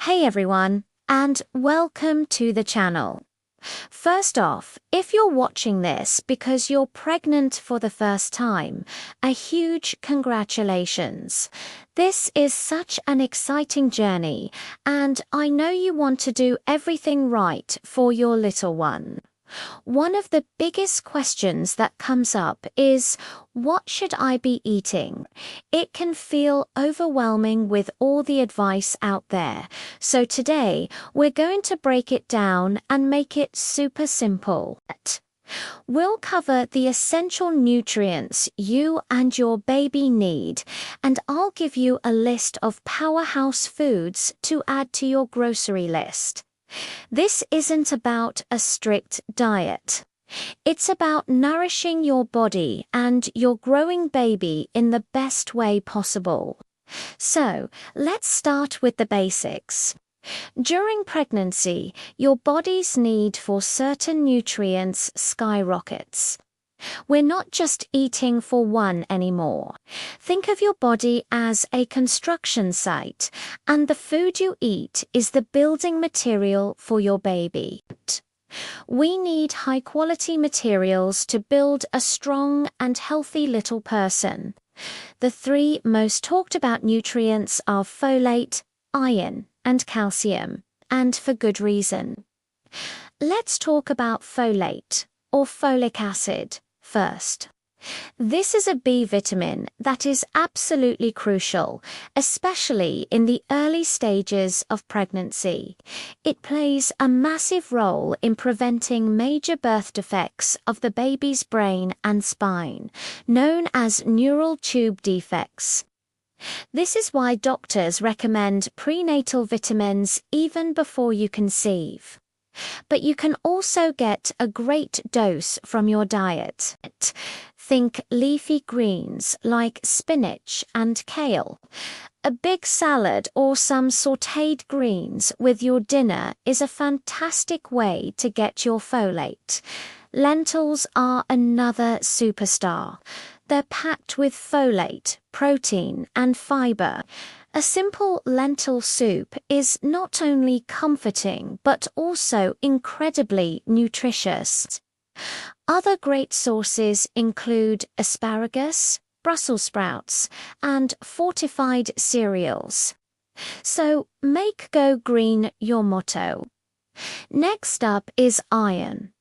Hey everyone, and welcome to the channel. First off, if you're watching this because you're pregnant for the first time, a huge congratulations. This is such an exciting journey, and I know you want to do everything right for your little one. One of the biggest questions that comes up is, what should I be eating? It can feel overwhelming with all the advice out there. So today, we're going to break it down and make it super simple. We'll cover the essential nutrients you and your baby need, and I'll give you a list of powerhouse foods to add to your grocery list. This isn't about a strict diet. It's about nourishing your body and your growing baby in the best way possible. So, let's start with the basics. During pregnancy, your body's need for certain nutrients skyrockets. We're not just eating for one anymore. Think of your body as a construction site, and the food you eat is the building material for your baby. We need high-quality materials to build a strong and healthy little person. The three most talked about nutrients are folate, iron, and calcium, and for good reason. Let's talk about folate, or folic acid, first. This is a B vitamin that is absolutely crucial, especially in the early stages of pregnancy. It plays a massive role in preventing major birth defects of the baby's brain and spine, known as neural tube defects. This is why doctors recommend prenatal vitamins even before you conceive. But you can also get a great dose from your diet. Think leafy greens like spinach and kale. A big salad or some sautéed greens with your dinner is a fantastic way to get your folate. Lentils are another superstar. They're packed with folate, protein, and fiber. A simple lentil soup is not only comforting but also incredibly nutritious. Other great sources include asparagus, Brussels sprouts, and fortified cereals. So make Go Green your motto. Next up is iron.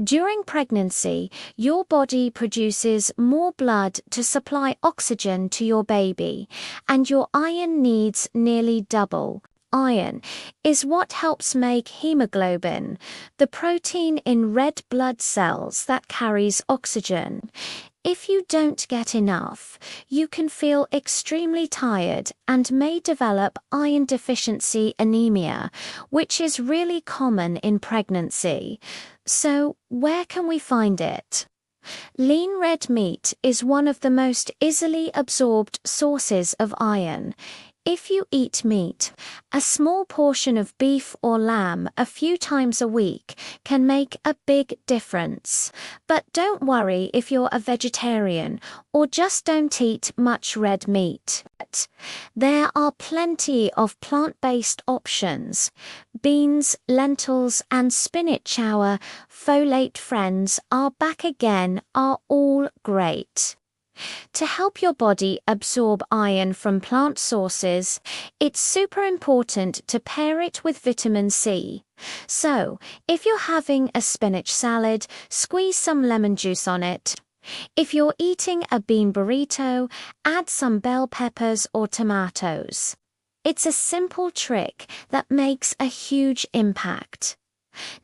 During pregnancy, your body produces more blood to supply oxygen to your baby, and your iron needs nearly double. Iron is what helps make hemoglobin, the protein in red blood cells that carries oxygen. If you don't get enough, you can feel extremely tired and may develop iron deficiency anemia, which is really common in pregnancy. So, where can we find it? Lean red meat is one of the most easily absorbed sources of iron. If you eat meat, a small portion of beef or lamb a few times a week can make a big difference. But don't worry if you're a vegetarian or just don't eat much red meat. There are plenty of plant-based options. Beans, lentils, and spinach, our folate friends, are back again, are all great. To help your body absorb iron from plant sources, it's super important to pair it with vitamin C. So, if you're having a spinach salad, squeeze some lemon juice on it. If you're eating a bean burrito, add some bell peppers or tomatoes. It's a simple trick that makes a huge impact.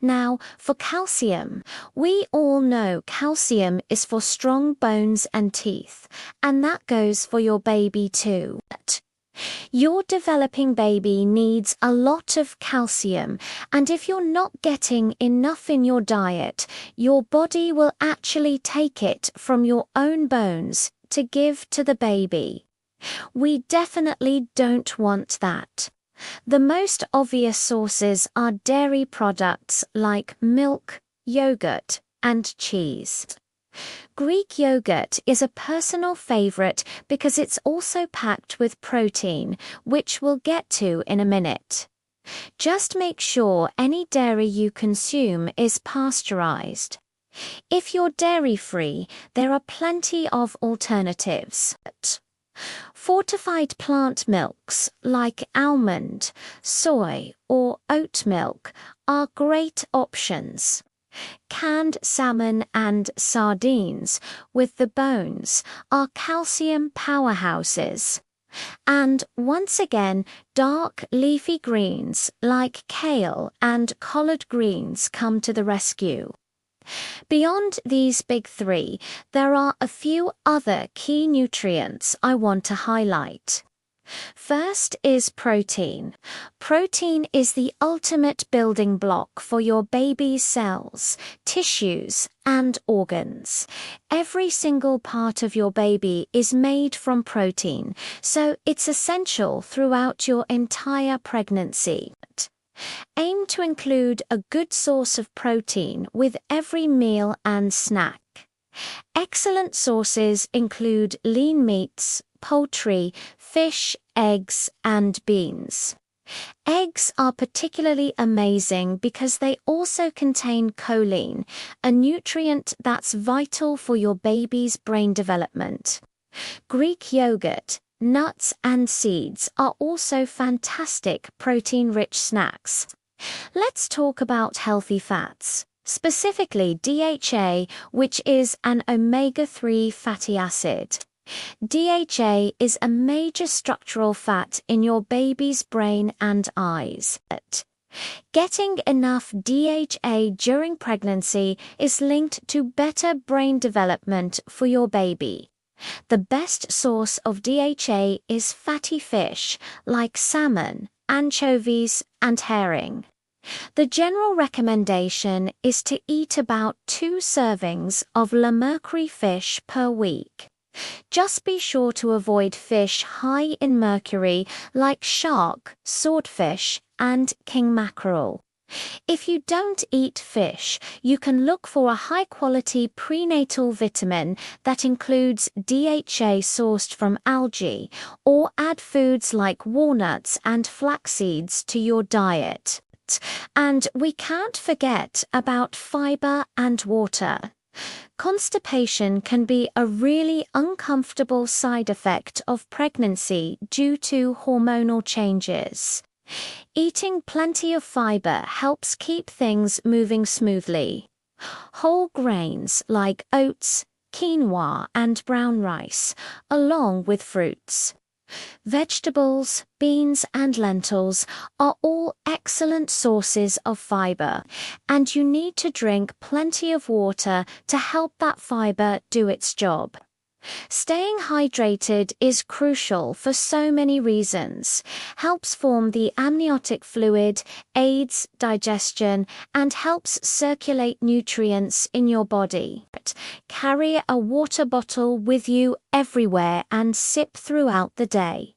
Now, for calcium, we all know calcium is for strong bones and teeth, and that goes for your baby too. Your developing baby needs a lot of calcium, and if you're not getting enough in your diet, your body will actually take it from your own bones to give to the baby. We definitely don't want that. The most obvious sources are dairy products like milk, yogurt, and cheese. Greek yogurt is a personal favorite because it's also packed with protein, which we'll get to in a minute. Just make sure any dairy you consume is pasteurized. If you're dairy-free, there are plenty of alternatives. Fortified plant milks like almond, soy, or oat milk are great options. Canned salmon and sardines with the bones are calcium powerhouses. And once again, dark leafy greens like kale and collard greens come to the rescue. Beyond these big three, there are a few other key nutrients I want to highlight. First is protein. Protein is the ultimate building block for your baby's cells, tissues, and organs. Every single part of your baby is made from protein, so it's essential throughout your entire pregnancy. Aim to include a good source of protein with every meal and snack. Excellent sources include lean meats, poultry, fish, eggs, and beans. Eggs are particularly amazing because they also contain choline, a nutrient that's vital for your baby's brain development. Greek yogurt, nuts, and seeds are also fantastic protein-rich snacks. Let's talk about healthy fats, specifically DHA, which is an omega-3 fatty acid. DHA is a major structural fat in your baby's brain and eyes. Getting enough DHA during pregnancy is linked to better brain development for your baby. The best source of DHA is fatty fish like salmon, anchovies, and herring. The general recommendation is to eat about 2 servings of Le Mercury fish per week. Just be sure to avoid fish high in mercury like shark, swordfish, and king mackerel. If you don't eat fish, you can look for a high-quality prenatal vitamin that includes DHA sourced from algae, or add foods like walnuts and flax seeds to your diet. And we can't forget about fiber and water. Constipation can be a really uncomfortable side effect of pregnancy due to hormonal changes. Eating plenty of fiber helps keep things moving smoothly. Whole grains like oats, quinoa, and brown rice, along with fruits. Vegetables, beans, and lentils are all excellent sources of fiber, and you need to drink plenty of water to help that fiber do its job. Staying hydrated is crucial for so many reasons. Helps form the amniotic fluid, aids digestion, and helps circulate nutrients in your body. Carry a water bottle with you everywhere and sip throughout the day.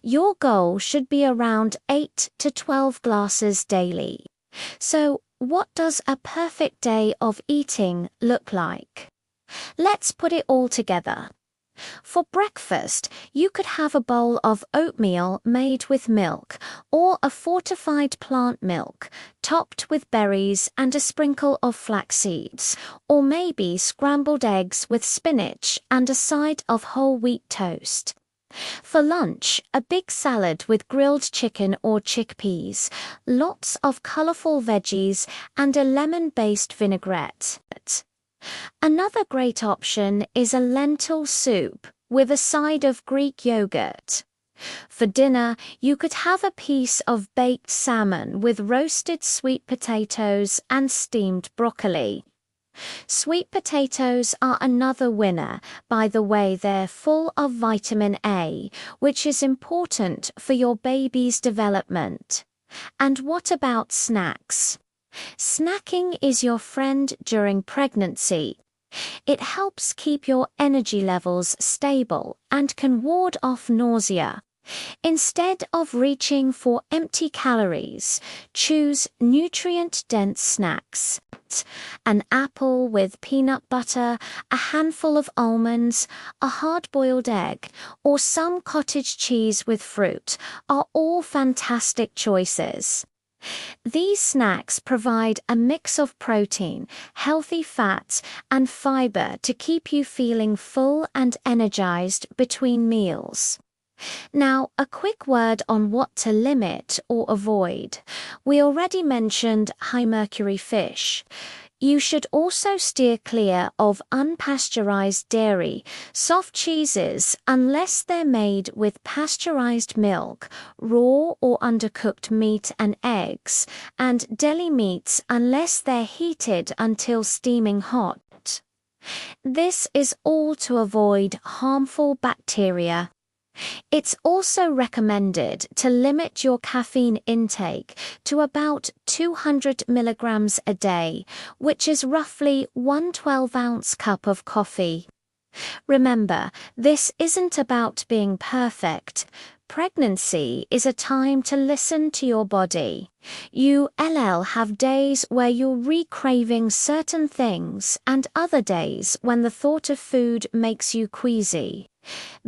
Your goal should be around 8 to 12 glasses daily. So, what does a perfect day of eating look like? Let's put it all together. For breakfast, you could have a bowl of oatmeal made with milk, or a fortified plant milk, topped with berries and a sprinkle of flax seeds, or maybe scrambled eggs with spinach and a side of whole wheat toast. For lunch, a big salad with grilled chicken or chickpeas, lots of colourful veggies, and a lemon-based vinaigrette. Another great option is a lentil soup with a side of Greek yogurt. For dinner, you could have a piece of baked salmon with roasted sweet potatoes and steamed broccoli. Sweet potatoes are another winner. By the way, they're full of vitamin A, which is important for your baby's development. And what about snacks? Snacking is your friend during pregnancy. It helps keep your energy levels stable and can ward off nausea. Instead of reaching for empty calories, choose nutrient-dense snacks. nut, an apple with peanut butter, a handful of almonds, a hard-boiled egg, or some cottage cheese with fruit are all fantastic choices. These snacks provide a mix of protein, healthy fats, and fiber to keep you feeling full and energized between meals. Now, a quick word on what to limit or avoid. We already mentioned high mercury fish. You should also steer clear of unpasteurized dairy, soft cheeses unless they're made with pasteurized milk, raw or undercooked meat and eggs, and deli meats unless they're heated until steaming hot. This is all to avoid harmful bacteria. It's also recommended to limit your caffeine intake to about 200 milligrams a day, which is roughly 1 12-ounce cup of coffee. Remember, this isn't about being perfect. Pregnancy is a time to listen to your body. You have days where you're re-craving certain things and other days when the thought of food makes you queasy.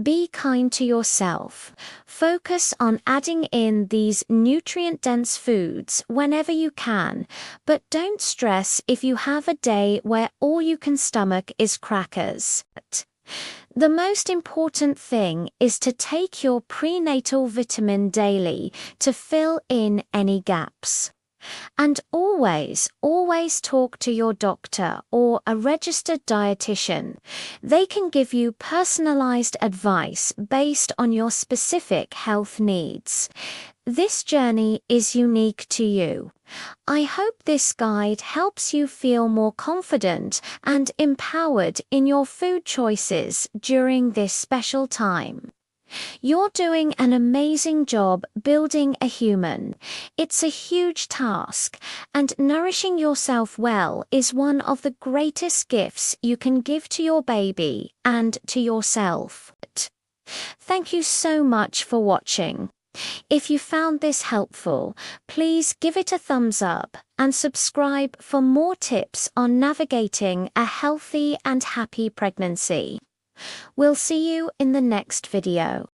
Be kind to yourself. Focus on adding in these nutrient-dense foods whenever you can, but don't stress if you have a day where all you can stomach is crackers. The most important thing is to take your prenatal vitamin daily to fill in any gaps. And always talk to your doctor or a registered dietitian. They can give you personalized advice based on your specific health needs. This journey is unique to you. I hope this guide helps you feel more confident and empowered in your food choices during this special time. You're doing an amazing job building a human. It's a huge task, and nourishing yourself well is one of the greatest gifts you can give to your baby and to yourself. Thank you so much for watching. If you found this helpful, please give it a thumbs up and subscribe for more tips on navigating a healthy and happy pregnancy. We'll see you in the next video.